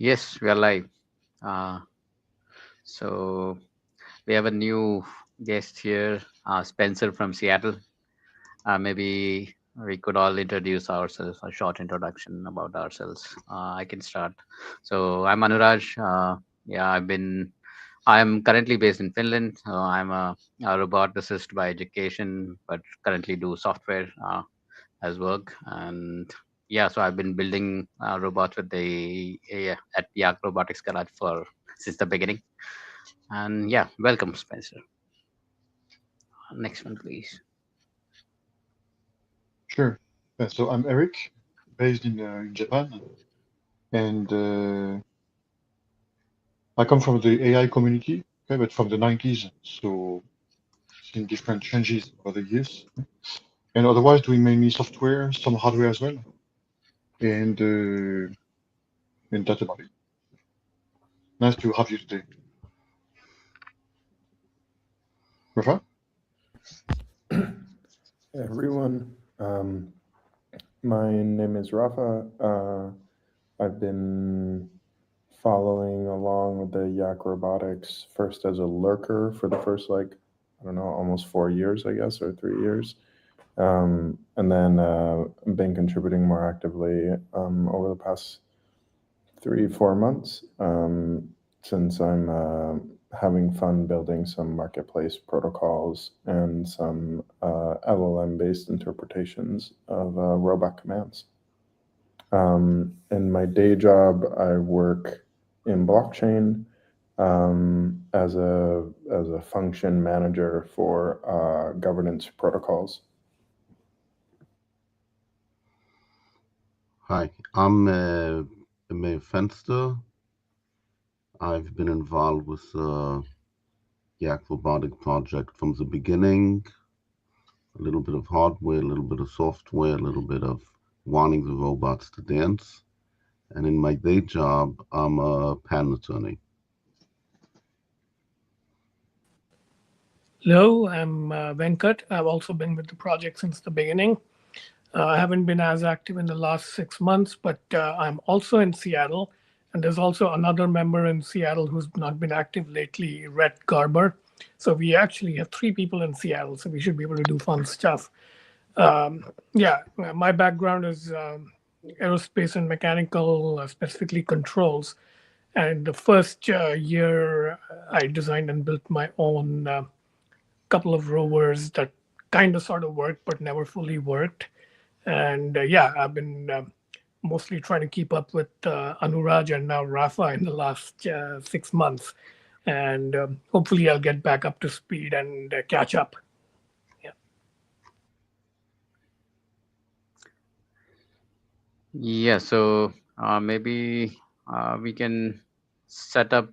Yes, we are live. Uh, so we have a new guest here, Spencer from Seattle. Maybe we could all introduce ourselves, a short introduction about ourselves. I can start. So I'm Anuraj. Yeah, I'm currently based in Finland. I'm a roboticist by education, but currently do software as work. And yeah, so I've been building robots with at YaRG Robotics Garage for since the beginning. And yeah, welcome, Spencer. Next one, please. Sure. So I'm Eric, based in Japan, and I come from the AI community, okay, but from the 90s, so seen different changes over the years. And otherwise, doing mainly software, some hardware as well, and uh, and that's about it. Nice to have you today, Rafa. Everyone. My name is Rafa. I've been following along with the Yak Robotics first as a lurker for the first, I don't know, almost 4 years, I guess, or 3 years. And then been contributing more actively over the past 3, 4 months since I'm having fun building some marketplace protocols and some LLM based interpretations of robot commands. In my day job, I work in blockchain as a function manager for governance protocols. Hi, I'm Emil Fenster. I've been involved with the YaRG Robotic project from the beginning. A little bit of hardware, a little bit of software, a little bit of wanting the robots to dance. And in my day job, I'm a patent attorney. Hello, I'm Venkat. I've also been with the project since the beginning. I haven't been as active in the last 6 months, but I'm also in Seattle. And there's also another member in Seattle who's not been active lately, Rhett Garber. So we actually have three people in Seattle, so we should be able to do fun stuff. Yeah, my background is aerospace and mechanical, specifically controls. And the first year, I designed and built my own couple of rovers that kind of sort of worked, but never fully worked. And yeah, I've been mostly trying to keep up with Anuraj and now Rafa in the last 6 months. And hopefully I'll get back up to speed and catch up. Yeah. Yeah, so maybe we can set up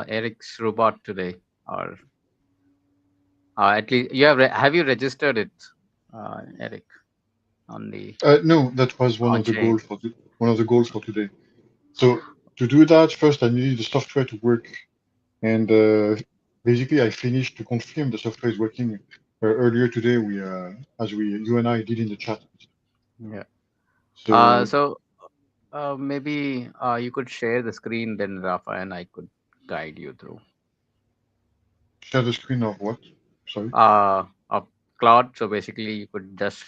Eric's robot today, or at least have you registered it, Eric, on the No, that was one on of the chain? goals one of the goals for today. So to do that, first I needed the software to work, and basically I finished to confirm the software is working earlier today. You and I did in the chat. Yeah. So So maybe you could share the screen, then Rafa and I could guide you through. share the screen of what? Sorry. Of Cloud. So basically, you could just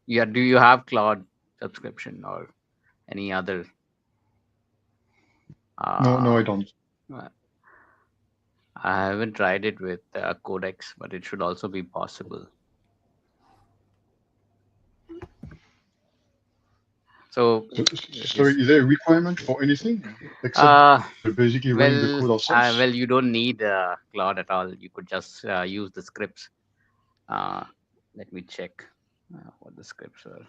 yeah. Do you have Cloud subscription or any other? No, no, I Uh, don't. uh, I haven't tried it with Codex, but it should also be possible. So Sorry, this is there a requirement for anything except uh basically running the code ourselves? well, you don't need Cloud at all. You could just use the scripts. Uh, Let me check what the scripts are.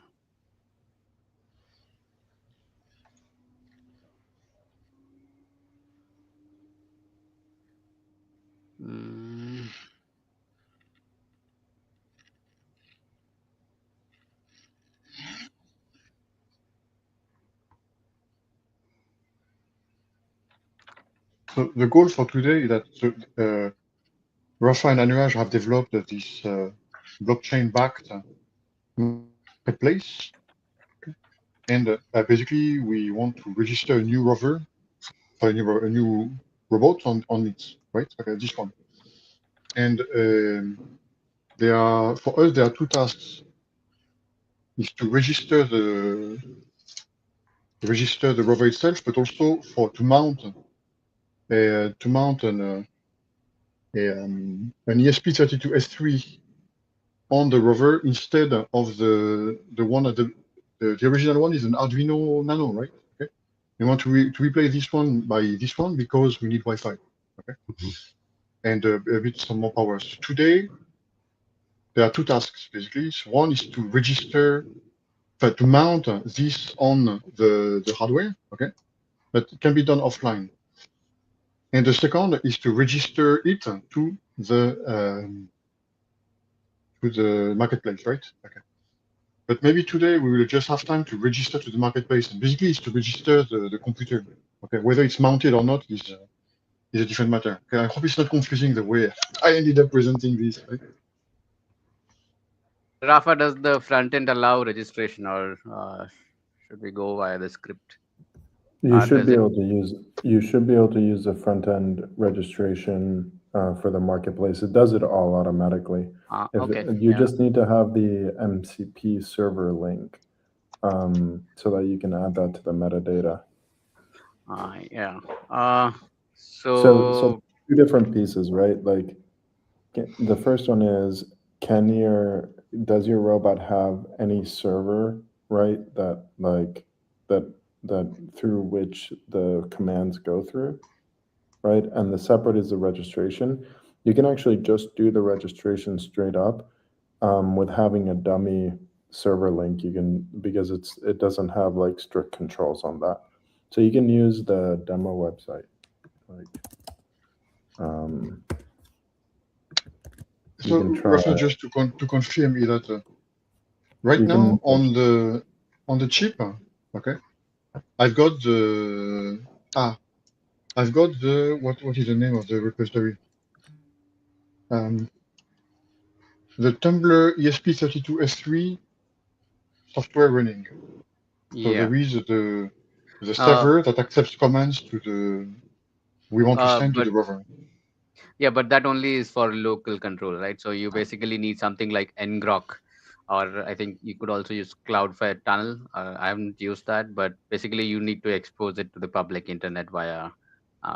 Mm, So the goal for today is that Rafa and Anuraj have developed this blockchain-backed marketplace, and basically we want to register a new rover a new robot on it, right? Okay, this one. And for us, there are two tasks: is to register the rover itself, but also to mount an ESP32S3 on the rover instead of the one at the original one is an Arduino Nano, right? Okay. We want to replace this one by this one because we need Wi-Fi, okay, and a bit some more power. So today, there are two tasks basically. So one is to register, to mount this on the hardware, okay, but it can be done offline. And the second is to register it to the marketplace, right? Okay. But maybe today we will just have time to register to the marketplace. And basically, it's to register the computer. Okay, whether it's mounted or not is a different matter. Okay, I hope it's not confusing the way I ended up presenting this. Right? Rafa, does the front end allow registration, or should we go via the script? You should Does be it? able to use the front end registration for the marketplace. It does it all automatically. Okay. You Yeah. just need to have the MCP server link so that you can add that to the metadata. Yeah. So two different pieces, right? Like the first one is, does your robot have any server, right? That through which the commands go through, right? And the separate is the registration. You can actually just do the registration straight up with having a dummy server link. You can, because it doesn't have like strict controls on that. So you can use the demo website. Like, you So, can try. Rafa, just to confirm is that right You now can- on the chip, okay, I've got what is the name of the repository? The Tumblr ESP32S3 software running. So Yeah. there is the server that accepts commands we want to send to But the rover. yeah, but that only is for local control, right? So you basically need something like ngrok, or I think you could also use Cloudflare Tunnel. I haven't used that, but basically you need to expose it to the public internet via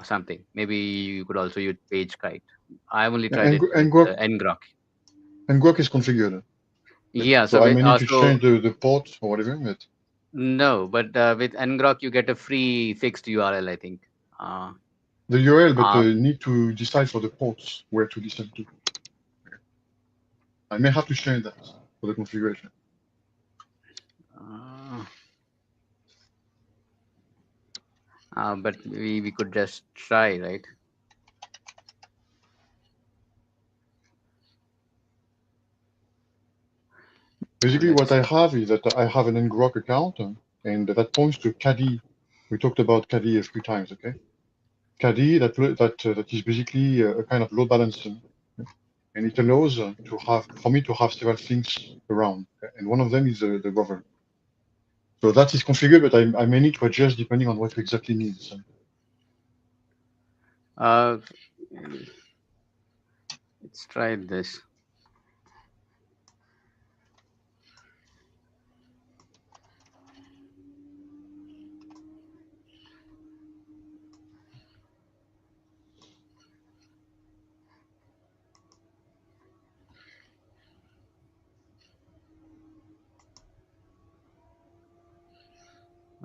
something. Maybe you could also use PageKite. I've only tried it with ngrok. ngrok is configured. Okay? Yeah. So So I may need to also change the port or whatever. But no, but with ngrok you get a free fixed URL, I think. the URL, but need to decide for the ports where to listen to. Okay. I may have to change that for the configuration. But we could just try, right? Basically, what I have is that I have an ngrok account, and that points to Caddy. We talked about Caddy a few times, okay? Caddy that is basically a kind of load balancer, and it allows for me to have several things around, okay? And one of them is the rover. So that is configured, but I may need to adjust depending on what we exactly need. So. Let's try this.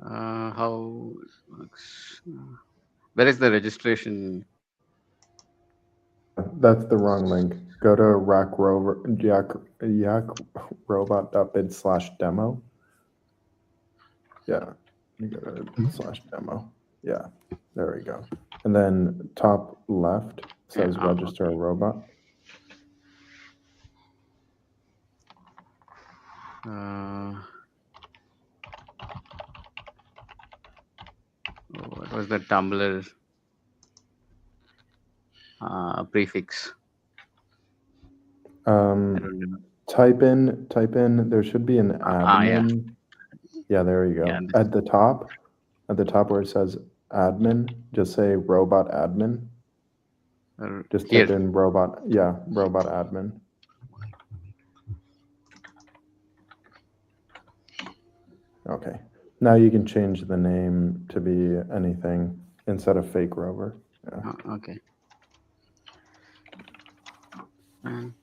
How it works? Where is the registration? That's the wrong link. Go to yakrobot.bid/demo. Yeah, you go to /demo. Yeah, there we go. And then top left says register a robot. What was the Tumblr prefix? I don't know. Type in. There should be an admin. Yeah, there you go. Yeah, At the top where it says admin, just say robot admin. Just Here. type in robot, yeah, robot admin. Okay. Now you can change the name to be anything instead of fake rover. Yeah. Okay. And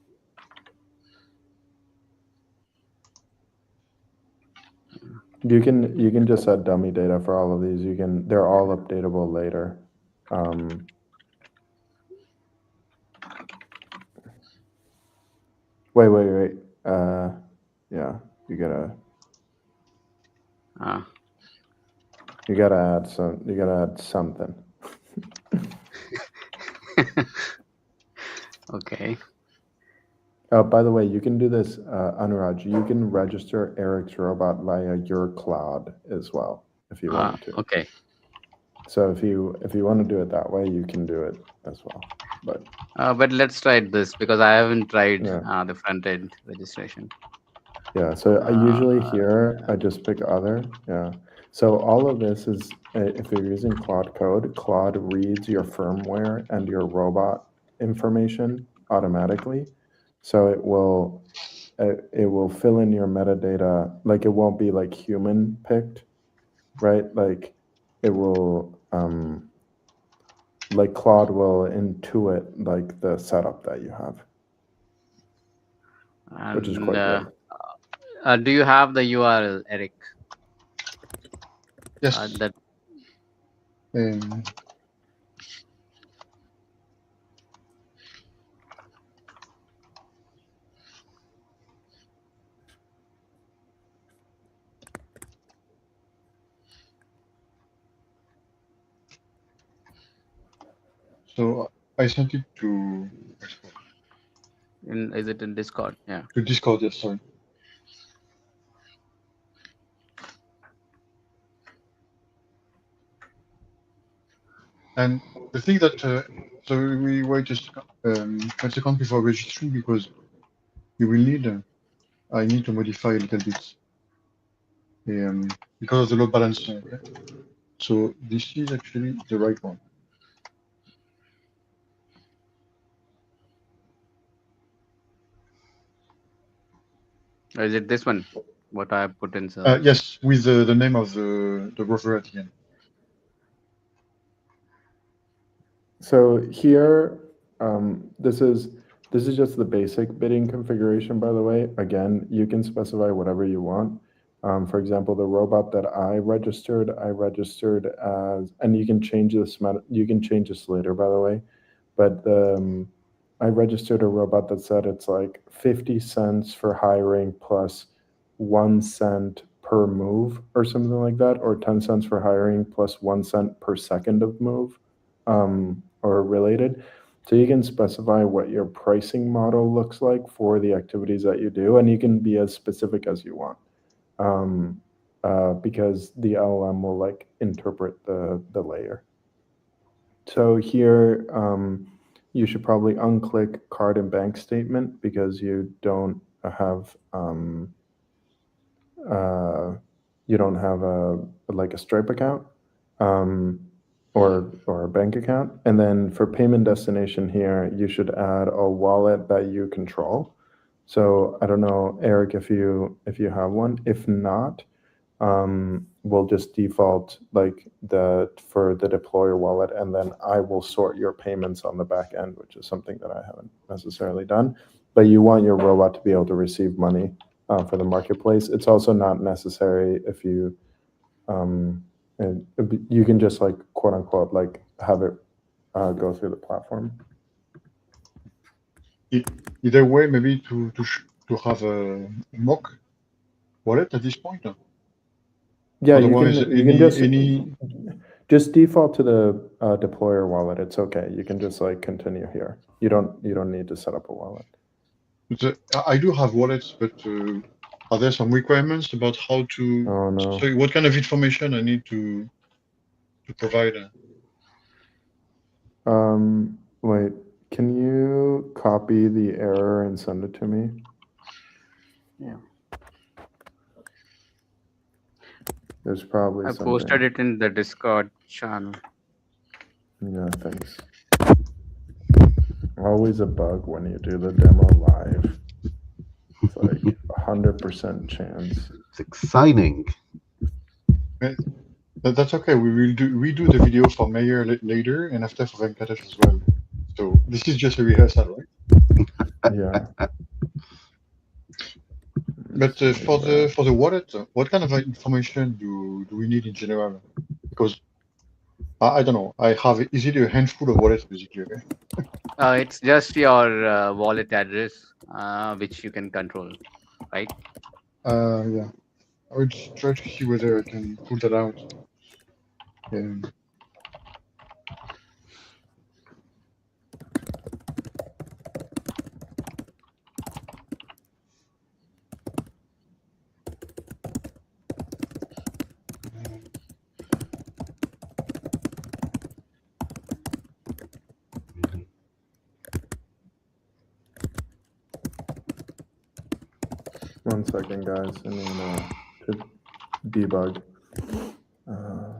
You can just set dummy data for all of these. They're all updatable later. Wait. Yeah, you gotta add something. okay. Oh, by the way, you can do this, Anuraj. You can register Eric's robot via your cloud as well if you want to. Okay. So if you want to do it that way, you can do it as well. But let's try this because I haven't tried Yeah. the front end registration. Yeah, so I usually here, I just pick other. Yeah. So all of this is, if you're using Claude Code, Claude reads your firmware and your robot information automatically. So it will fill in your metadata, like it won't be like human picked, right? Like it will, like Claude will intuit like the setup that you have, which is quite good. Do you have the URL, Eric? Yes. That So I sent it to. is it in Discord? Yeah. To Discord, yes, sorry. And the thing that, so we wait just a second before registering because you will need, I need to modify a little bit because of the load balancer. Okay? So this is actually the right one. Or is it this one? What I put in? Yes, with the name of the rover at the end. So here, this is just the basic bidding configuration, by the way. Again, you can specify whatever you want. For example, the robot that I registered as, and you can change this, you can change this later, by the way, but I registered a robot that said it's like 50 cents for hiring plus 1 cent per move or something like that, or 10 cents for hiring plus 1 cent per second of move. Or related. So you can specify what your pricing model looks like for the activities that you do, and you can be as specific as you want, because the LLM will like interpret the layer. So here, you should probably unclick card and bank statement because you don't have a Stripe account. Or a bank account. And then for payment destination here, you should add a wallet that you control. So I don't know, Eric, if you have one. If not, we'll just default like for the deployer wallet, and then I will sort your payments on the back end, which is something that I haven't necessarily done. But you want your robot to be able to receive money for the marketplace. It's also not necessary if you and you can just like quote unquote like have it go through the platform. Either way, maybe to have a mock wallet at this point. Yeah, otherwise, you can just default to the deployer wallet. It's okay. You can just like continue here. You don't need to set up a wallet. I do have wallets, but are there some requirements about how to? Oh no. So what kind of information I need to provide? Wait. Can you copy the error and send it to me? Yeah. There's probably I something. posted it in the Discord channel. Yeah, thanks. Always a bug when you do the demo live. It's like 100% chance. It's exciting. That's okay. We will redo the video for Mayor later and after for Venkatesh as well. So this is just a rehearsal, right? Yeah. But for the wallet, what kind of information do we need in general? Because I don't know. I have easily a handful of wallets basically. Okay? It's just your wallet address, which you can control, right? Yeah. I will try to see whether I can pull that out. Um, One second, guys. I mean, to debug. Uh,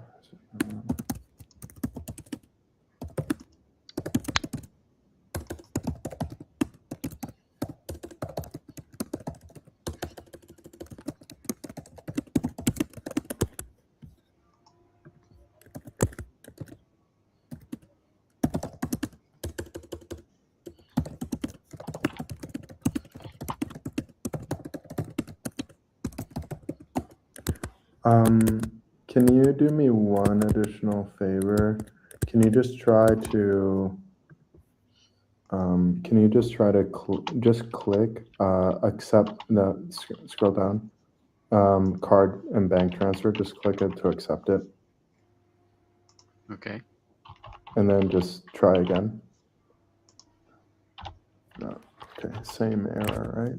Can you do me one additional favor? Can you just try to just click accept the scroll down card and bank transfer? Just click it to accept it, Okay. and then just try again. No. Okay, same error,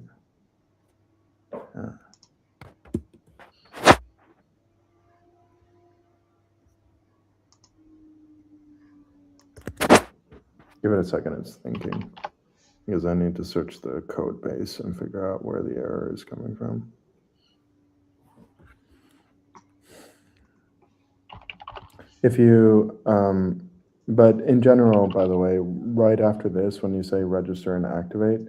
right? Yeah. Give it a second, it's thinking. Because I need to search the code base and figure out where the error is coming from. If you, but in general, by the way, right after this, when you say register and activate,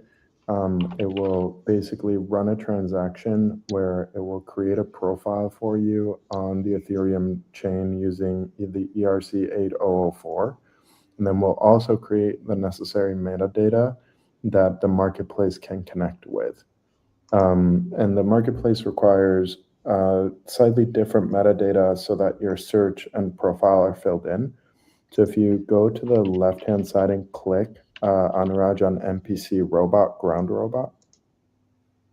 it will basically run a transaction where it will create a profile for you on the Ethereum chain using the ERC 8004. And then we'll also create the necessary metadata that the marketplace can connect with. And the marketplace requires slightly different metadata so that your search and profile are filled in. So if you go to the left-hand side and click Anuraj on NPC robot, ground robot,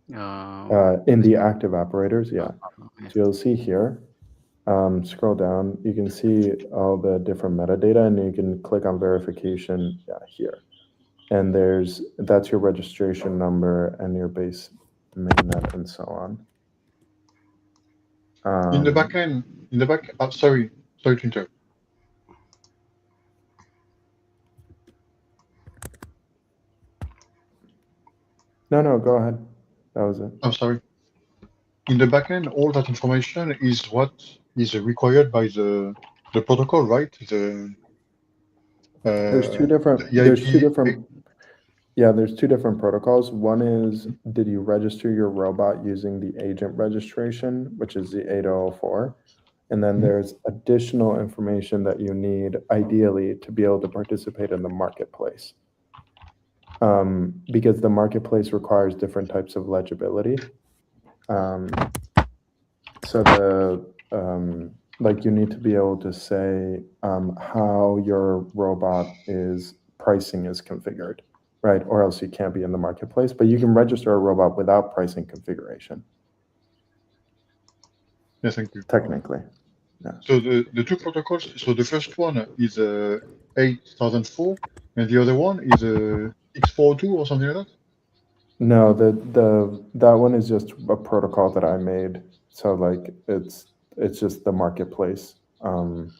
in the active operators, yeah. Yeah. So you'll see here, scroll down, you can see all the different metadata, and you can click on verification, yeah, here. And that's your registration number and your base mainnet and so on. in the backend, sorry to interrupt. No, go ahead. That was it. I'm sorry. In the backend, all that information is what is required by the protocol, right? There's two different. The There's two EIP. different. Yeah, there's two different protocols. One is, did you register your robot using the agent registration, which is the 8004? And then there's additional information that you need, ideally, to be able to participate in the marketplace. Because the marketplace requires different types of legibility. So like you need to be able to say how your robot pricing is configured, right? Or else you can't be in the marketplace, but you can register a robot without pricing configuration. Yeah, thank you. Technically. Yeah. So the two protocols, so the first one is 8004 and the other one is 642 or something like that? No, that one is just a protocol that I made. So like it's just the marketplace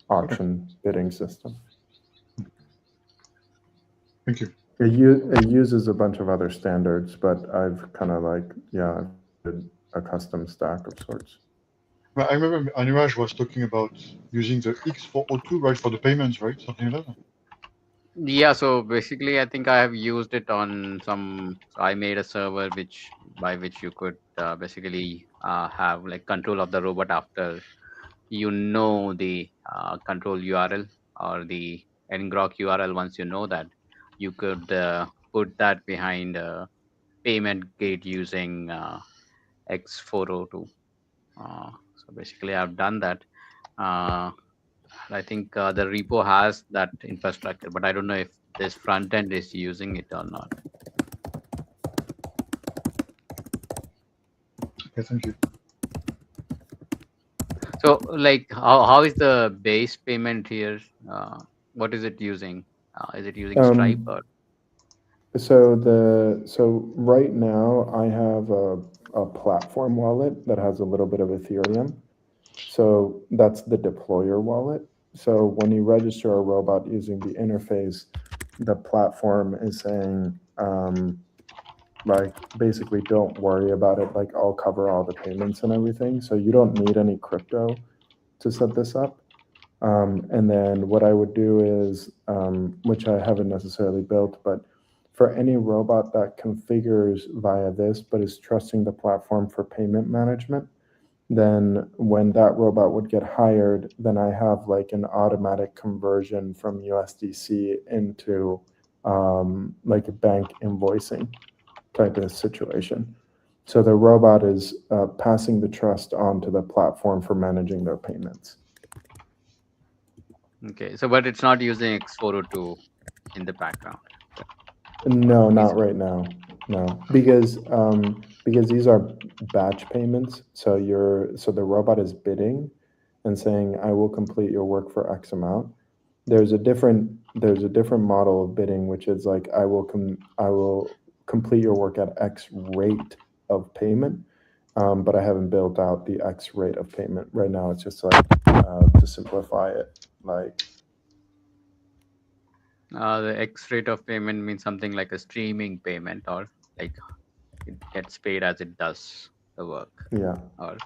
auction bidding system. Thank you. It uses a bunch of other standards, but I've kind of like, yeah, I've did a custom stack of sorts. I remember Anuraj was talking about using the X402, right, for the payments, right? Something like that. Yeah, so basically, I think I have used it on some. So I made a server by which you could basically have like control of the robot after you know the control URL or the ngrok URL. Once you know that, you could put that behind a payment gate using X402. So basically, I've done that. Uh, I think the repo has that infrastructure, but I don't know if this front end is using it or not. Okay, thank you. So, like, how is the base payment here? What is it using? Is it using Stripe Um, or? so right now I have a platform wallet that has a little bit of Ethereum. So that's the deployer wallet. So when you register a robot using the interface, the platform is saying, like, basically, don't worry about it. Like, I'll cover all the payments and everything. So you don't need any crypto to set this up. And then what I would do is, which I haven't necessarily built, but for any robot that configures via this, but is trusting the platform for payment management, then when that robot would get hired, then I have like an automatic conversion from USDC into like a bank invoicing type of situation. So the robot is passing the trust on to the platform for managing their payments. Okay, so but it's not using X402 in the background. No, Is not it? right now. No, because these are batch payments. So the robot is bidding and saying, "I will complete your work for X amount." There's a different model of bidding, which is like, I will complete your work at X rate of payment, but I haven't built out the X rate of payment right now. It's just like to simplify it, like. The X rate of payment means something like a streaming payment, or like it gets paid as it does the work, Yeah. or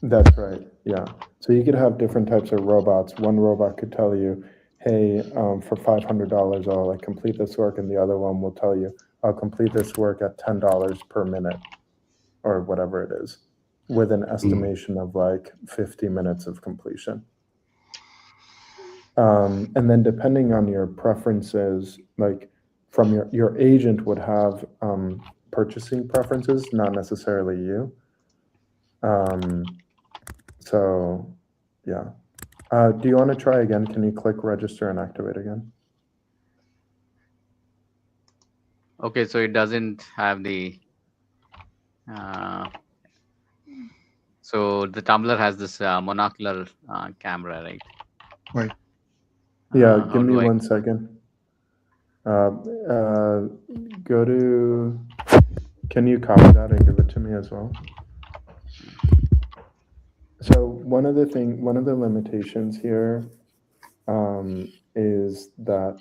That's right. Yeah. So you could have different types of robots. One robot could tell you, "Hey, for $500, I'll like complete this work," and the other one will tell you, "I'll complete this work at $10 per minute," or whatever it is, with an estimation of like 50 minutes of completion. And then depending on your preferences, like from your agent would have purchasing preferences, not necessarily you. So yeah. Do you want to try again? Can you click register and activate again? okay, so it doesn't have the. Uh, so the tumbler has this monocular camera, right? Right. Yeah, How give me do I? 1 second. Uh, uh, go to, can you copy that and give it to me as well? So one of the limitations here is that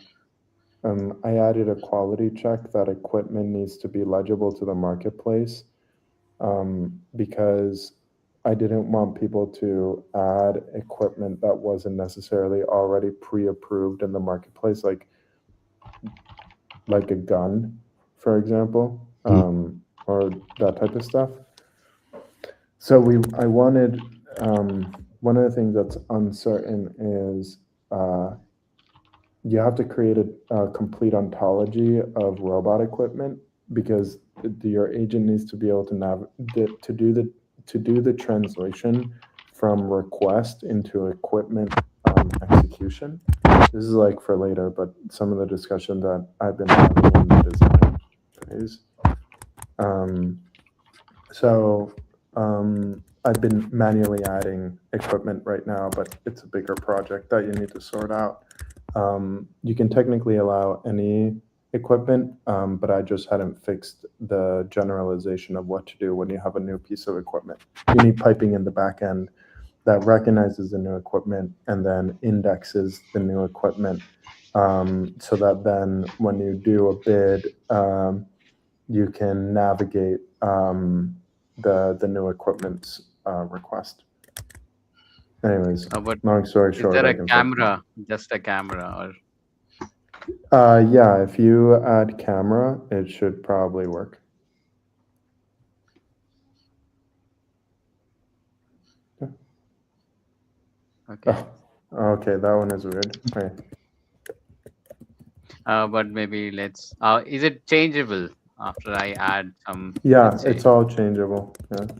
I added a quality check that equipment needs to be legible to the marketplace, because I didn't want people to add equipment that wasn't necessarily already pre-approved in the marketplace, like a gun, for example, or that type of stuff. So I wanted, one of the things that's uncertain is you have to create a complete ontology of robot equipment, because your agent needs to be able to do the translation from request into equipment execution. This is like for later, but some of the discussion that I've been having in the design phase. So I've been manually adding equipment right now, but it's a bigger project that you need to sort out. You can technically allow any equipment, but I just hadn't fixed the generalization of what to do when you have a new piece of equipment. You need piping in the back end that recognizes the new equipment and then indexes the new equipment, so that then when you do a bid, you can navigate the new equipment's request. Anyways, But long story is short, there I a can fix it. camera, just a camera, Yeah, if you add camera, it should probably work. or okay? Oh, okay, that one is weird. Okay. But maybe let's. Is it changeable after I add some? Yeah, Let's say. it's all changeable. Yeah. Okay.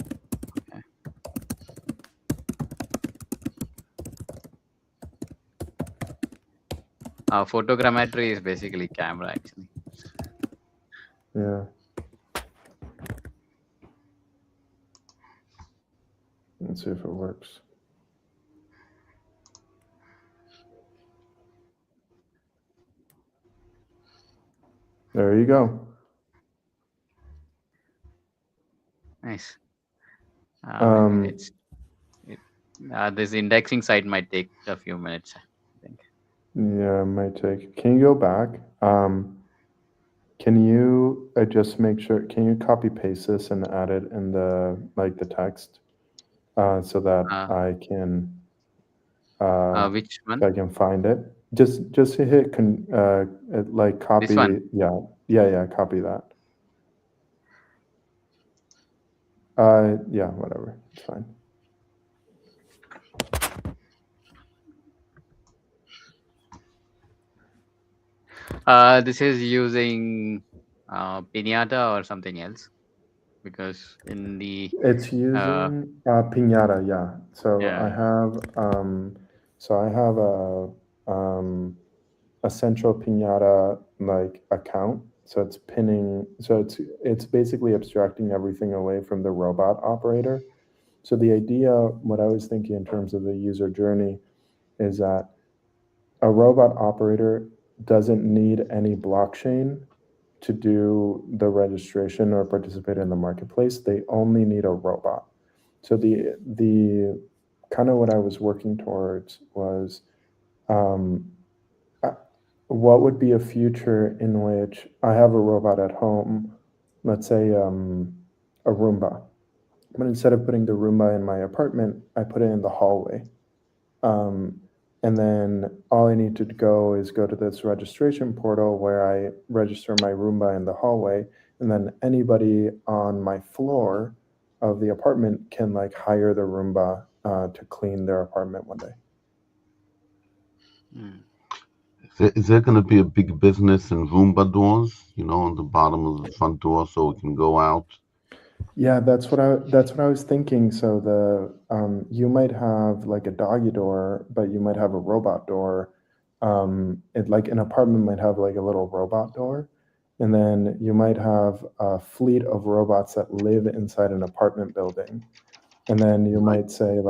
Photogrammetry is basically camera, actually. Yeah. Let's see if it works. There you go. Nice. Maybe Um, this indexing site might take a few minutes, I think. yeah, it might take. Can you go back? Can you just make sure? Can you copy paste this and add it in the text, so that I can Which one? if I can find it. Just hit copy. This one. Yeah. Copy that. Yeah, whatever. It's fine. This is using Pinata or something else, because in the It's using Pinata, yeah. So yeah. I have a central Pinata account. So it's pinning. So it's basically abstracting everything away from the robot operator. So the idea, what I was thinking in terms of the user journey, is that a robot operator doesn't need any blockchain to do the registration or participate in the marketplace. They only need a robot. So the kind of what I was working towards was, what would be a future in which I have a robot at home, let's say a Roomba, but instead of putting the Roomba in my apartment, I put it in the hallway. And then all I need to go is go to this registration portal where I register my Roomba in the hallway, and then anybody on my floor of the apartment can hire the Roomba to clean their apartment one day. Is there going to be a big business in Roomba doors, on the bottom of the front door so it can go out? Yeah, that's what I was thinking. So you might have a doggy door, but you might have a robot door. An apartment might have a little robot door, and then you might have a fleet of robots that live inside an apartment building. And then you might say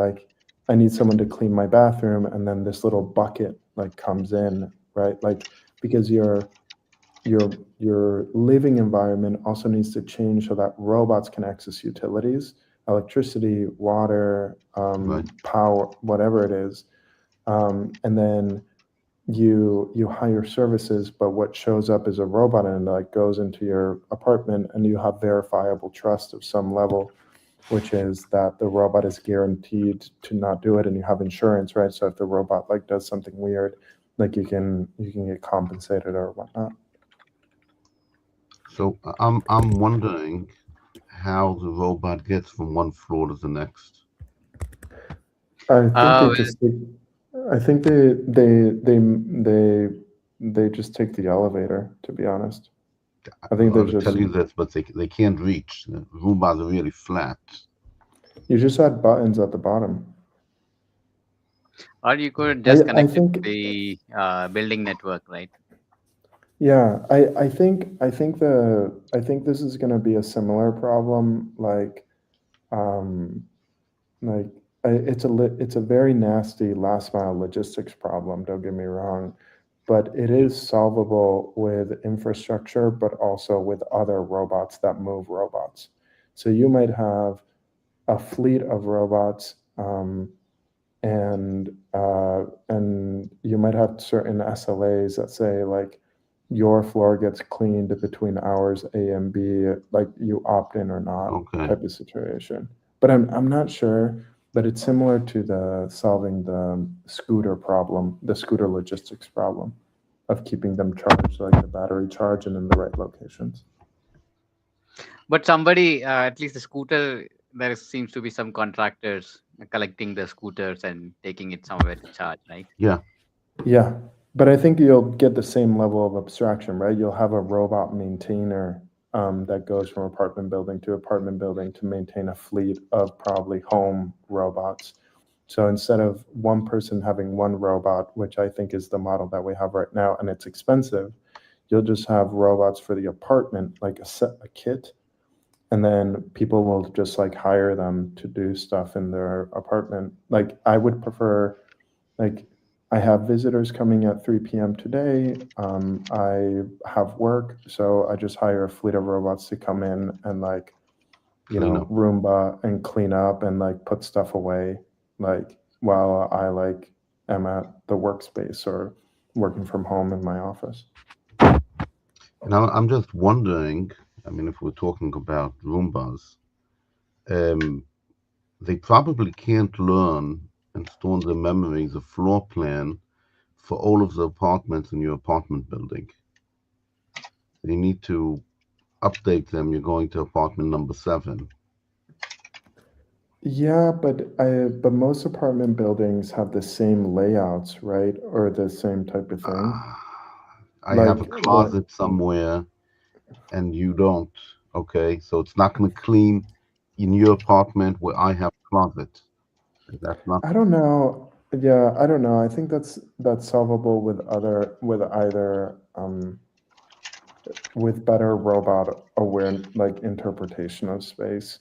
I need someone to clean my bathroom, and then this little bucket comes in, right? Because your living environment also needs to change so that robots can access utilities, electricity, water, power, whatever it is. And then you hire services, but what shows up is a robot and goes into your apartment, and you have verifiable trust of some level, which is that the robot is guaranteed to not do it, and you have insurance, right? So if the robot does something weird, you can get compensated or whatnot. So I'm wondering how the robot gets from one floor to the next. I think they just take the elevator, to be honest. I think I'll tell you this, but they can't reach. The Roombas are really flat. You just add buttons at the bottom. Or you could just connect it to the building network, right? Yeah, I think this is going to be a similar problem. It's a very nasty last mile logistics problem. Don't get me wrong, but it is solvable with infrastructure, but also with other robots that move robots. So you might have a fleet of robots, and you might have certain SLAs that say your floor gets cleaned between hours A and B, you opt in or not, type of situation. But I'm not sure but it's similar to the solving the scooter problem, the scooter logistics problem of keeping them charged, like the battery charge and in the right locations. But somebody, at least the scooter, there seems to be some contractors collecting the scooters and taking it somewhere to charge, right? Yeah. Yeah, but I think you'll get the same level of abstraction, right? You'll have a robot maintainer that goes from apartment building to maintain a fleet of probably home robots. So instead of one person having one robot, which I think is the model that we have right now, and it's expensive, you'll just have robots for the apartment, like a kit, and then people will just like hire them to do stuff in their apartment. Like I would prefer, like I have visitors coming at 3 p.m. today. I have work, so I just hire a fleet of robots to come in and like, Clean up. Roomba and clean up and like put stuff away, like while I like am at the workspace or working from home in my office. And I'm just wondering, I mean, if we're talking about Roombas, they probably can't learn and store in their memory the floor plan for all of the apartments in your apartment building. You need to update them. You're going to apartment number 7. Yeah, but most apartment buildings have the same layouts, right? Or the same type of thing. I have a Like closet somewhere and you don't. Okay, so it's not going to clean in your apartment where I have a closet. That's not. I don't know. Yeah, I don't know. I think that's solvable with either with better robot aware like interpretation of space.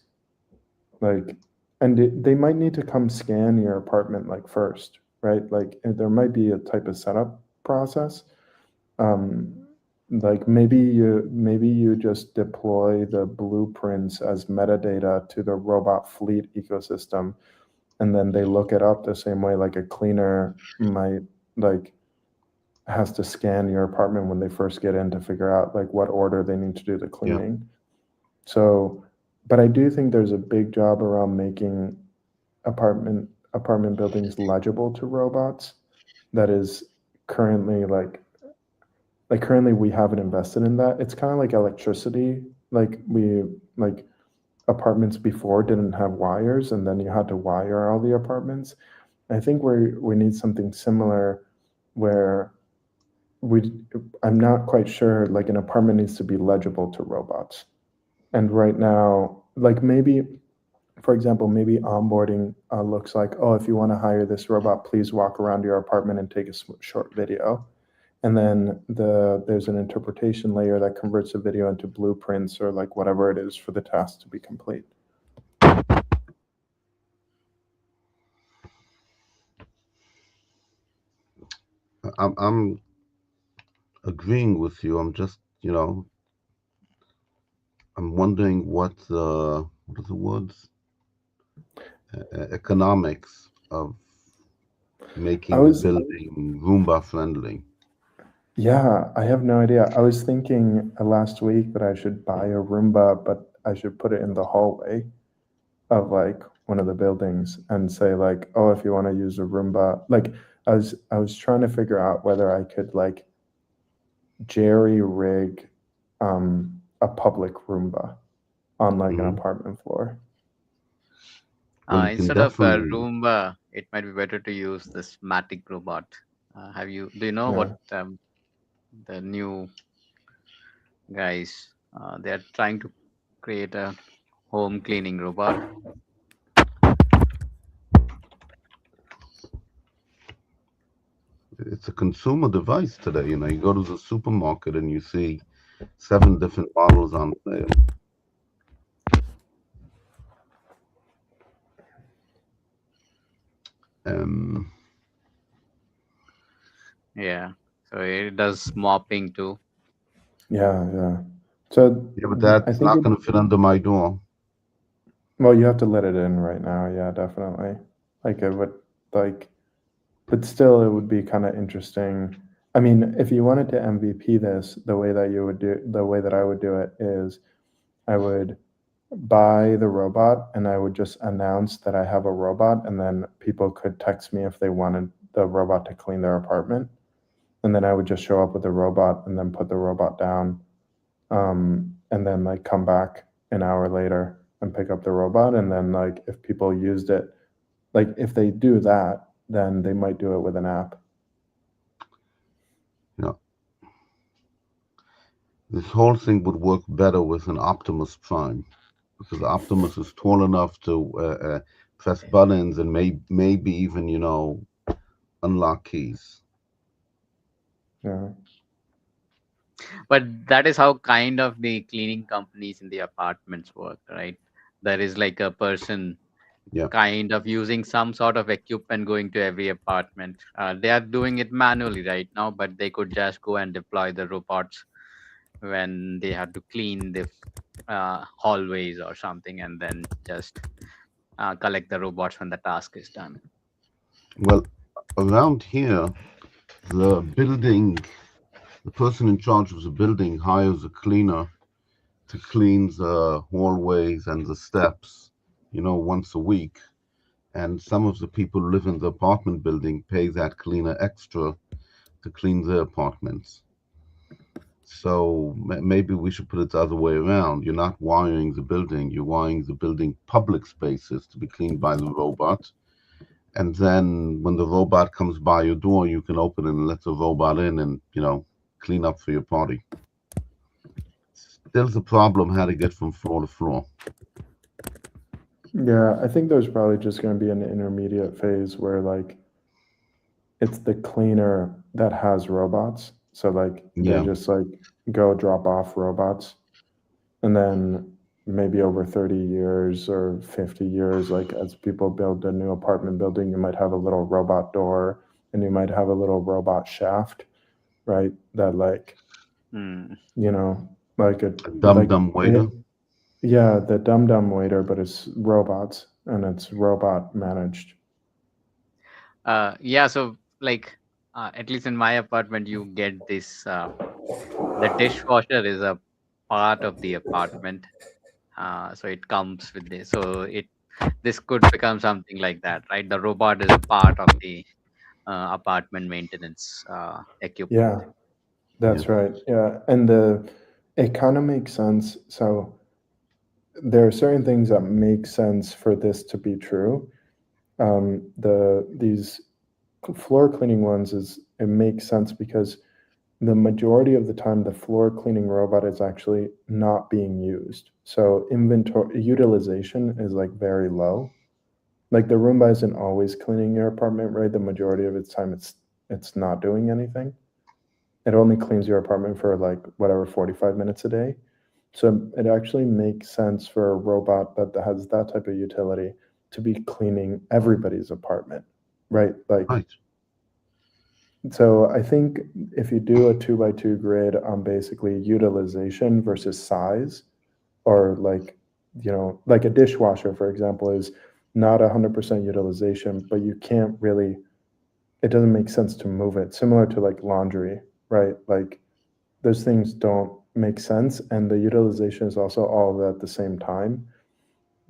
Like, and they might need to come scan your apartment like first, right? Like there might be a type of setup process. Like maybe you just deploy the blueprints as metadata to the robot fleet ecosystem, and then they look it up the same way like a cleaner might like has to scan your apartment when they first get in to figure out like what order they need to do the cleaning. So, but I do think there's a big job around making apartment buildings legible to robots. That is currently currently we haven't invested in that. It's kind of like electricity. Like apartments before didn't have wires, and then you had to wire all the apartments. I think we need something similar where I'm not quite sure, like an apartment needs to be legible to robots. And right now, like maybe, for example, maybe onboarding looks like, oh, if you want to hire this robot, please walk around your apartment and take a short video. And then there's an interpretation layer that converts the video into blueprints or like whatever it is for the task to be complete. I'm agreeing with you. I'm just, I'm wondering what are the words? Economics of making the building Roomba friendly. Yeah, I have no idea. I was thinking last week that I should buy a Roomba, but I should put it in the hallway of like one of the buildings and say like, oh, if you want to use a Roomba, like I was trying to figure out whether I could like jerry rig a public Roomba on like an apartment floor. Well, Instead of a Roomba, it might be better to use this Matic robot. Do you know what the new guys, they are trying to create a home cleaning robot? It's a consumer device today. You go to the supermarket and you see 7 different models on sale. Yeah, so it does mopping too. Yeah. So yeah, but that's not going to fit under my door. Well, you have to let it in right now. Yeah, definitely. Like it would but still it would be kind of interesting. I mean, if you wanted to MVP this, the way that I would do it is I would buy the robot and I would just announce that I have a robot, and then people could text me if they wanted the robot to clean their apartment. And then I would just show up with the robot and then put the robot down, and then like come back an hour later and pick up the robot. And then like if people used it, like if they do that, then they might do it with an app. Yeah. This whole thing would work better with an Optimus Prime, because Optimus is tall enough to press buttons and maybe even, unlock keys. Yeah. But that is how kind of the cleaning companies in the apartments work, right? There is like a person Yeah. kind of using some sort of equipment going to every apartment. They are doing it manually right now, but they could just go and deploy the robots when they have to clean the hallways or something, and then just collect the robots when the task is done. Well, around here, the person in charge of the building hires a cleaner to clean the hallways and the steps, once a week. And some of the people who live in the apartment building pay that cleaner extra to clean their apartments. So maybe we should put it the other way around. You're not wiring the building, you're wiring the building public spaces to be cleaned by the robot. And then when the robot comes by your door, you can open it and let the robot in and, clean up for your party. Still a problem how to get from floor to floor. Yeah, I think there's probably just going to be an intermediate phase where like it's the cleaner that has robots. So like they Yeah. just like go drop off robots, and then maybe over 30 years or 50 years, like as people build a new apartment building, you might have a little robot door and you might have a little robot shaft, right? That like, Hmm. like A dumb waiter. yeah, the dum waiter, but it's robots and it's robot managed. Yeah, so like at least in my apartment, you get this. The dishwasher is a part of the apartment, so it comes with this. So this could become something like that, right? The robot is a part of the apartment maintenance equipment. Yeah, that's right. Yeah. And it kind of makes sense. So there are certain things that make sense for this to be true. These floor cleaning ones it makes sense because the majority of the time the floor cleaning robot is actually not being used. So inventory utilization is like very low. Like the Roomba isn't always cleaning your apartment, right? The majority of its time it's not doing anything. It only cleans your apartment for like whatever 45 minutes a day. So it actually makes sense for a robot that has that type of utility to be cleaning everybody's apartment, right? Like, Right. so I think if you do a 2x2 grid on basically utilization versus size, or like, like a dishwasher, for example, is not 100% utilization, but you can't really, it doesn't make sense to move it. Similar to like laundry, right? Like those things don't make sense, and the utilization is also all at the same time.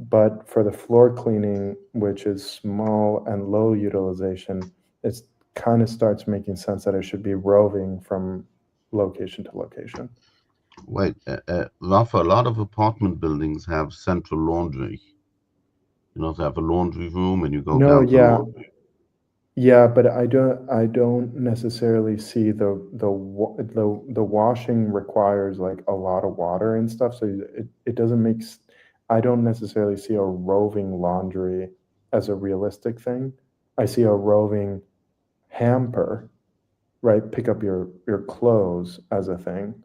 But for the floor cleaning, which is small and low utilization, it kind of starts making sense that it should be roving from location to location. Wait, Rafa, a lot of apartment buildings have central laundry. They have a laundry room and you go No, down to yeah, laundry. yeah, but I don't necessarily see the washing requires like a lot of water and stuff, so it doesn't I don't necessarily see a roving laundry as a realistic thing. I see a roving hamper, right? Pick up your clothes as a thing,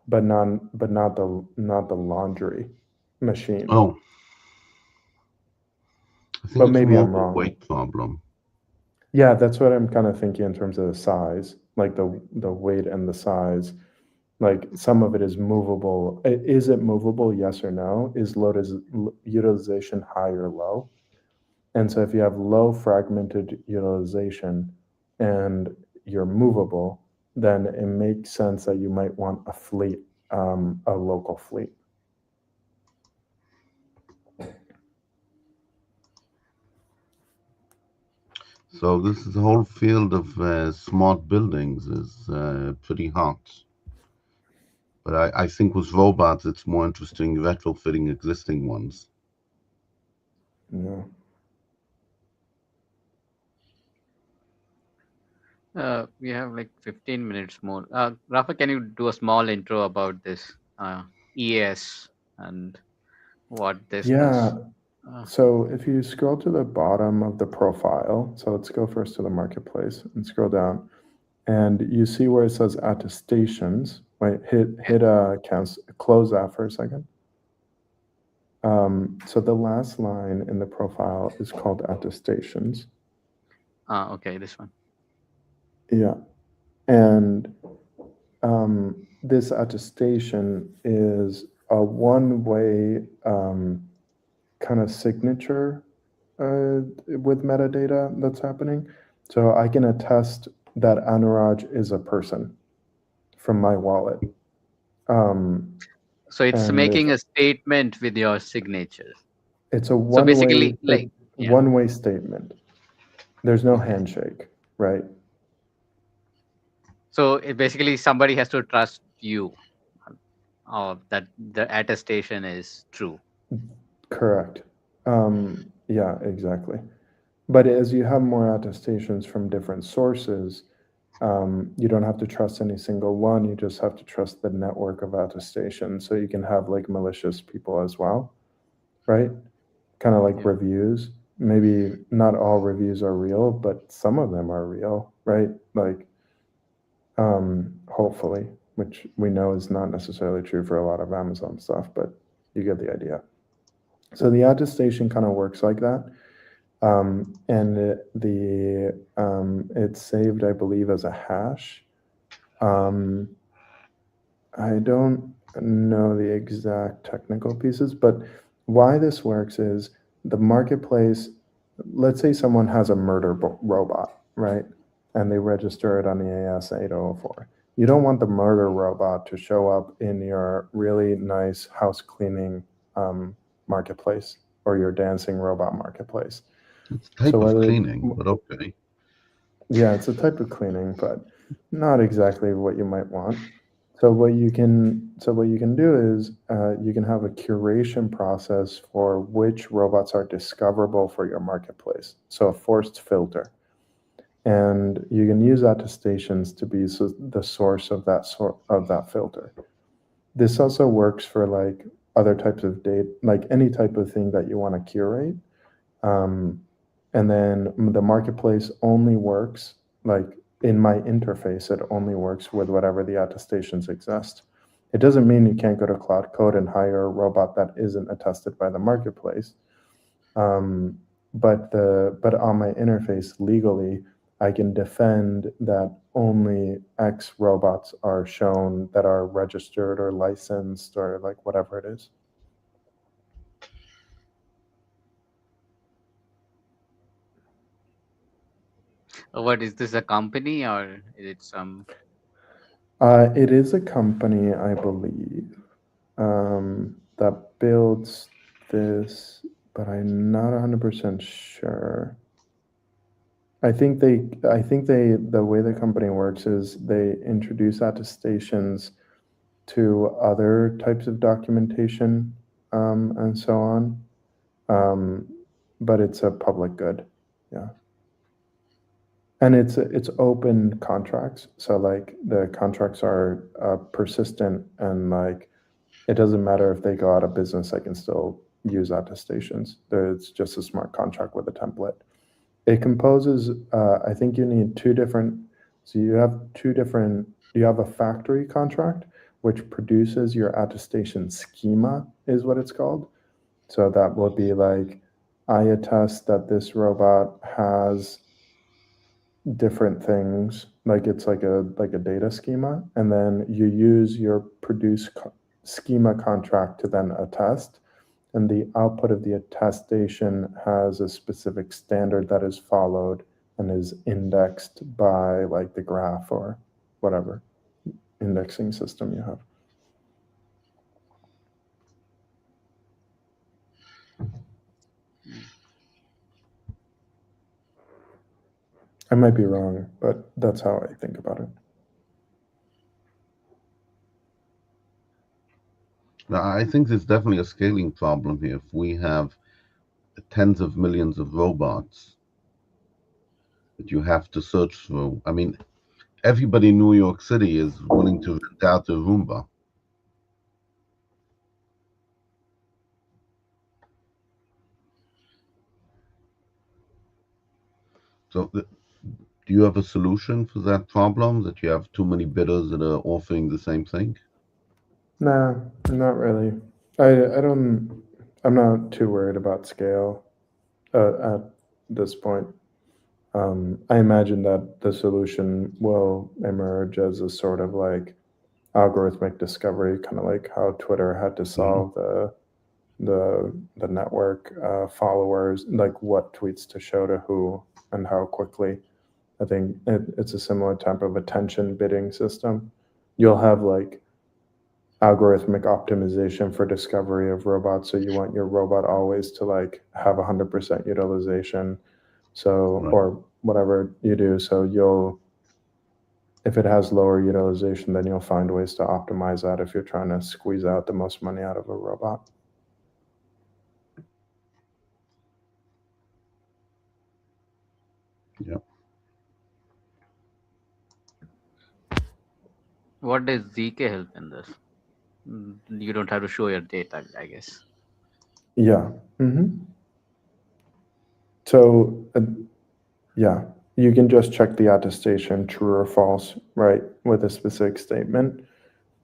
but not the laundry machine. Oh, I think But it's maybe more I'm of a wrong. weight problem. Yeah, that's what I'm kind of thinking in terms of the size, like the weight and the size. Like some of it is movable. Is it movable? Yes or no? Is utilization high or low? And so if you have low fragmented utilization and you're movable, then it makes sense that you might want a fleet, a local fleet. So this is the whole field of smart buildings is pretty hot. But I think with robots, it's more interesting retrofitting existing ones. Yeah. We have like 15 minutes more. Rafa, can you do a small intro about this ES and what this Yeah. does? Uh, So if you scroll to the bottom of the profile, so let's go first to the marketplace and scroll down, and you see where it says attestations. Wait, hit close that for a second. So the last line in the profile is called attestations. okay, this one. Yeah, and this attestation is a one-way kind of signature with metadata that's happening. So I can attest that Anuraj is a person from my wallet. So it's And if making a statement with your signature. it's a So basically, like, yeah. one-way statement. There's no handshake, right? So it basically somebody has to trust you, that the attestation is true. Correct. Yeah, exactly. But as you have more attestations from different sources, you don't have to trust any single one. You just have to trust the network of attestations. So you can have like malicious people as well, right? Kind of like Yeah. reviews. Maybe not all reviews are real, but some of them are real, right? Like, hopefully, which we know is not necessarily true for a lot of Amazon stuff, but you get the idea. So the attestation kind of works like that. And it's saved, I believe, as a hash. I don't know the exact technical pieces, but why this works is the marketplace. Let's say someone has a murder robot, right? And they register it on the AS 8004. You don't want the murder robot to show up in your really nice house cleaning marketplace or your dancing robot marketplace. It's a type So of whether cleaning, but okay. yeah, it's a type of cleaning, but not exactly what you might want. So what you can do is you can have a curation process for which robots are discoverable for your marketplace. So a forced filter, and you can use attestations to be the source of that filter. This also works for like other types of data, like any type of thing that you want to curate. Um, and then the marketplace only works like in my interface, it only works with whatever the attestations exist. It doesn't mean you can't go to Cloud Code and hire a robot that isn't attested by the marketplace. But on my interface legally, I can defend that only X robots are shown that are registered or licensed or like whatever it is. What is this, a company or is it some? It is a company, I believe, that builds this, but I'm not 100% sure. The way the company works is they introduce attestations to other types of documentation, and so on. Um, but it's a public good, yeah. And it's open contracts, so like the contracts are persistent, and like it doesn't matter if they go out of business, I can still use attestations. It's just a smart contract with a template. It composes, I think you need two different, so you have two different, you have a factory contract, which produces your attestation schema, is what it's called. So that will be like, I attest that this robot has different things, like it's like a data schema, and then you use your schema contract to then attest, and the output of the attestation has a specific standard that is followed and is indexed by like the graph or whatever indexing system you have. I might be wrong, but that's how I think about it. Now, I think there's definitely a scaling problem here. If we have tens of millions of robots that you have to search through, I mean, everybody in New York City is willing to rent out a Roomba. So, do you have a solution for that problem, that you have too many bidders that are offering the same thing? Nah, not really. I don't. I'm not too worried about scale at this point. I imagine that the solution will emerge as a sort of like algorithmic discovery, kind of like how Twitter had to solve the network followers, like what tweets to show to who and how quickly. I think it's a similar type of attention bidding system. You'll have like algorithmic optimization for discovery of robots. So you want your robot always to like have 100% utilization. So, Right. or whatever you do. So you'll, if it has lower utilization, then you'll find ways to optimize that if you're trying to squeeze out the most money out of a robot. Yep. What does ZK help in this? You don't have to show your data, I guess. Yeah. So, yeah, you can just check the attestation, true or false, right, with a specific statement.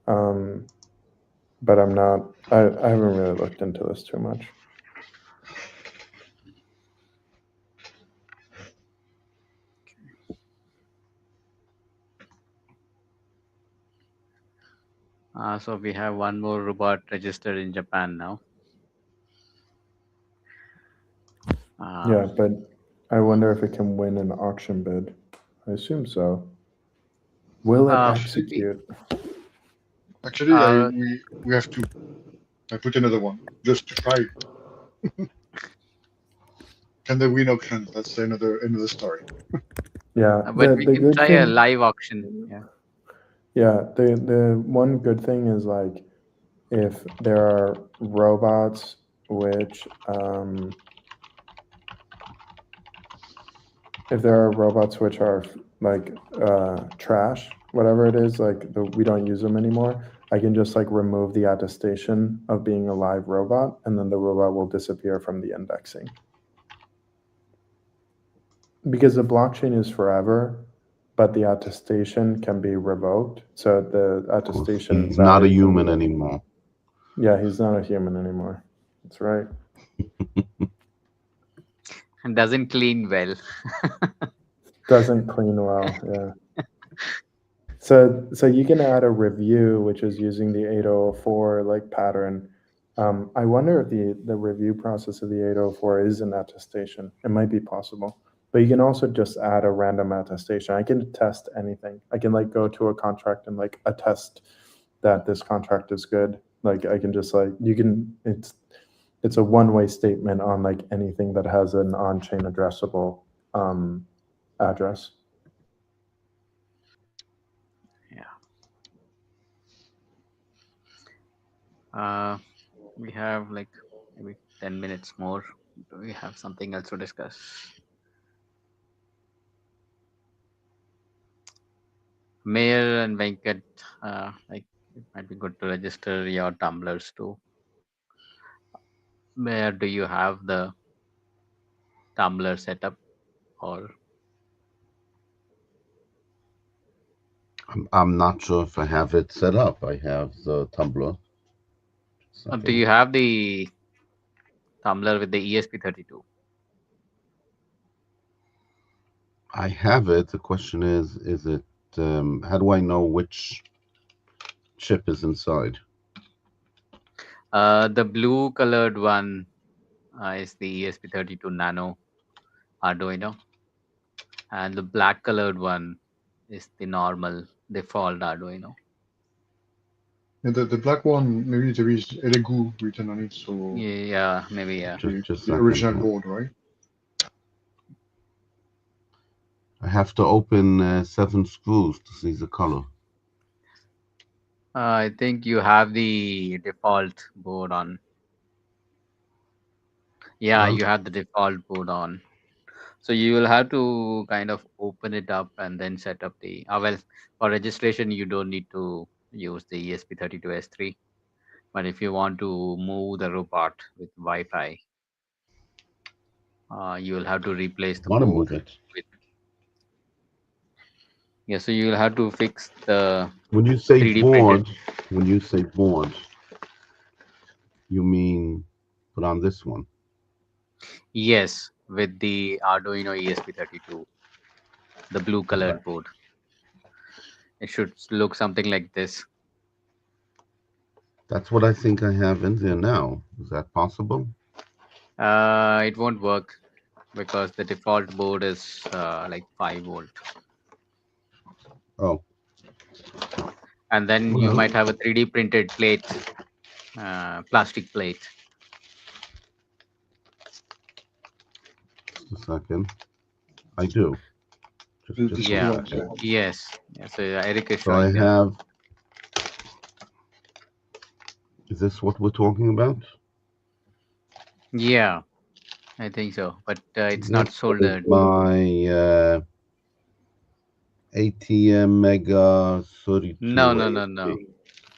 But I haven't really looked into this too much. So we have one more robot registered in Japan now. Yeah, but I wonder if it can win an auction bid. I assume so. Will it execute? Actually, we have to. I put another one just to try. Can they win auctions? That's another story. Yeah, But we the can good try thing, a live auction. Yeah. yeah, the one good thing is like if there are robots which if there are robots which are like trash, whatever it is, like we don't use them anymore, I can just like remove the attestation of being a live robot, and then the robot will disappear from the indexing. Because the blockchain is forever, but the attestation can be revoked. So the attestation He's not a value can human be, anymore. yeah, he's not a human anymore. That's right. And doesn't clean well. Doesn't clean well, yeah. So you can add a review, which is using the 8004 like pattern. I wonder if the review process of the 804 is an attestation. It might be possible, but you can also just add a random attestation. I can test anything. I can like go to a contract and like attest that this contract is good. Like I can just like it's a one-way statement on like anything that has an on-chain addressable address. We have like maybe 10 minutes more. Do we have something else to discuss? Mayor and Venkat, like it might be good to register your tumblers too. Where do you have the tumbler setup, or I'm not sure if I have it set up. I have the Tumblr. do you have the tumbler with the ESP32? I have it. The question is it? How do I know which chip is inside? The blue colored one is the ESP32 Nano Arduino, and the black colored one is the normal default Arduino. And the black one, maybe there is Elegu written on it, so Yeah, maybe, yeah. the Just original board, right? I have to open 7 screws to see the color. I think you have the default board on. Yeah, Huh? you have the default board on. So you will have to kind of open it up and then set up the. Well, for registration, you don't need to use the ESP32S3. But if you want to move the robot with Wi-Fi, you will have to replace the Want to board move it? with. Yeah, so you will have to fix the When you say 3D printed. board, when you say board, you mean put on this one. Yes, with the Arduino ESP32, the blue Right. colored board. It should look something like this. That's what I think I have in there now. Is that possible? It won't work because the default board is like 5 volt, Oh, and then you well, might have a 3D printed plate, plastic plate. just a second. I do. Just This one blue Yeah. one. second. Yes. Yeah, so Eric is So I showing them. have. Is this what we're talking about? Yeah, I think so, but it's not This is soldered. my ATM Mega No, 32 no, no, no, ASP. no.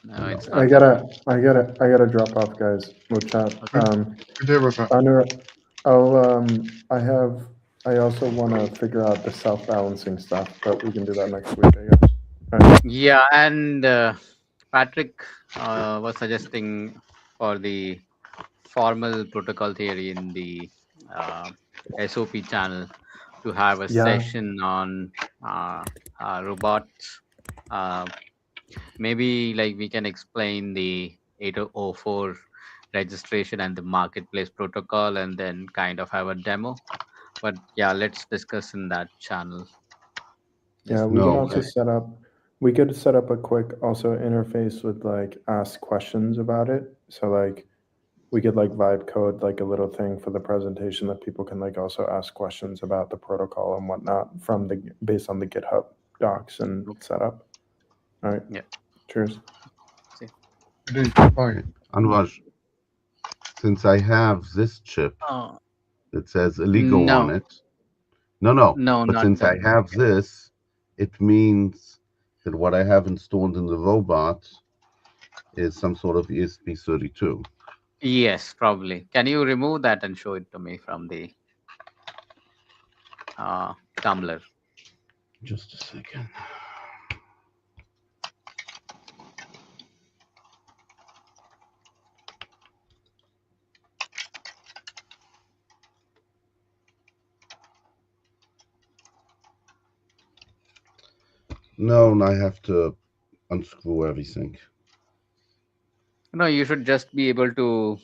No. It's I not gotta, soldered. I gotta drop off, guys. We'll chat. Okay. Good, good day, Rafa. Under, I also want to figure out the self balancing stuff, but we can do that next week, I guess. All right. Yeah, and Patrick was suggesting for the formal protocol theory in the uh, SOP channel to have a Yeah, session on robots. Uh, Maybe like we can explain the 804 registration and the marketplace protocol and then kind of have a demo. But yeah, let's discuss in that channel. yeah. Just We can No. also set up. We could set up a quick also interface with like ask questions about it. So like we could like vibe code like a little thing for the presentation that people can like also ask questions about the protocol and whatnot from the based on the GitHub docs and okay. setup. All right. Yeah. Cheers. See. Good day. Bye. Okay. Anwaj, since I have this chip Oh, that says Eligo on no, it, no. no, But not since that. I have this, it means that what I have installed in the robot is some sort of ESP32. Yes, probably. Can you remove that and show it to me from the Tumblr? Just a second. No, and I have to unscrew everything. No, you should just be able to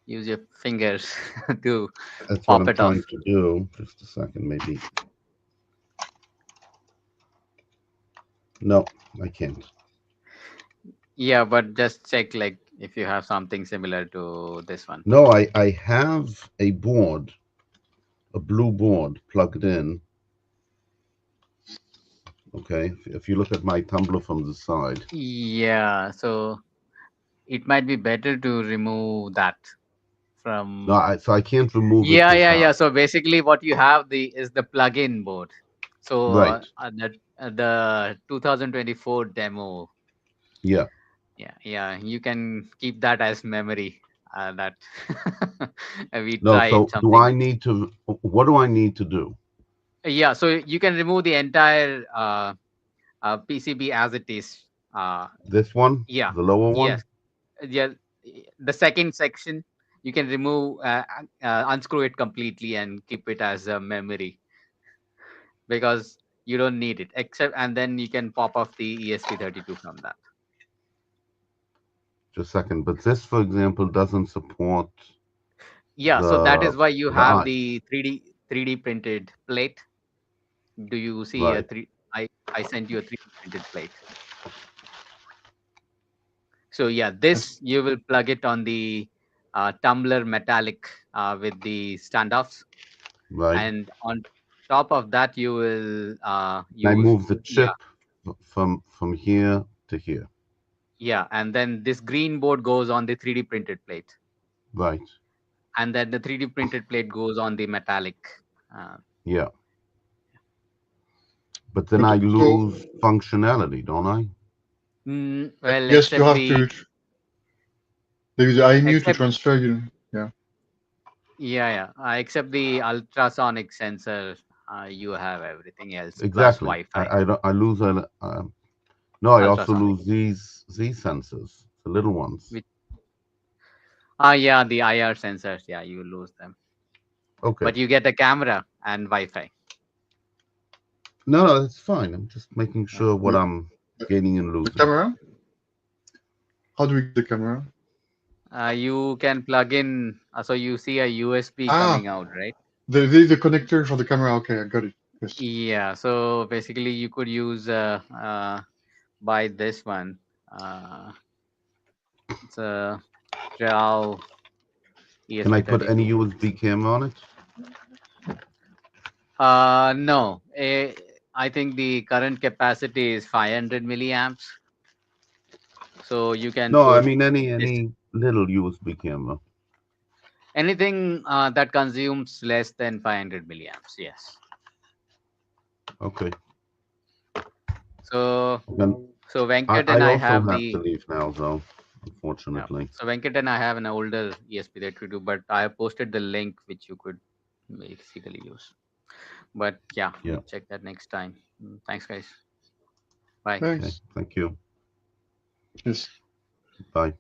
use your fingers to That's what pop I'm it off. trying to do. Just a second, maybe. No, I can't. Yeah, but just check like if you have something similar to this one. No, I have a board, a blue board plugged in. Okay, if you look at my tumbler from the side. Yeah, so it might be better to remove that No, from. so I can't remove it Yeah, with yeah, that. yeah. So basically, what you have the is the plug-in board. So Right. the 2024 demo. Yeah. Yeah, yeah. You can keep that as memory. That we No, tried so do I something. need to, what do I need to do? Yeah, so you can remove the entire PCB as it is. This one, Yeah, the lower yes, one? yeah. The second section you can remove, unscrew it completely and keep it as a memory because you don't need it. Except, and then you can pop off the ESP32 from that. Just a second. But this, for example, doesn't support Yeah, so that the is why you the have eye. the 3D printed plate. Do you see a Right. three? I sent you a 3D printed plate. So yeah, Yes. this you will plug it on the tumbler metallic with the standoffs, Right. and on top of that you will I use, move the yeah, chip from here to here. yeah, and then this green board goes on the 3D printed plate, Right. and then the 3D printed plate goes on the metallic. Uh, Yeah. But then But I so lose functionality, don't I? well, yes, you except have the there is the IMU to except transfer. Yeah. yeah, yeah, except the ultrasonic sensor, you have everything else plus Exactly. Wi-Fi. I lose no, I also Ultrasonic. lose these sensors, the little ones. Which yeah, the IR sensors. Yeah, you lose them, Okay. but you get a camera and Wi-Fi. No, that's fine. I'm just making Yeah. sure what The, I'm gaining and the losing. camera. How do we get the camera? You can plug in. So you see a USB Ah, coming out, right? the connector for the camera. Okay, I got it. Yes. Yeah. So basically, you could use buy this one. It's a RAW Can I put any ESP32. USB camera on it? No. I think the current capacity is 500 milliamps. So you can No, I put mean this any little USB camera. anything that consumes less than 500 milliamps. Yes. Okay. So Then Venkat I and I also have have to the leave now, though, yeah. unfortunately. So Venkat and I have an older ESP32, but I have posted the link which you could basically use. But yeah, Yeah. we'll check that next time. Thanks, guys. Bye. Okay. Thanks. Thank you. Yes. Bye.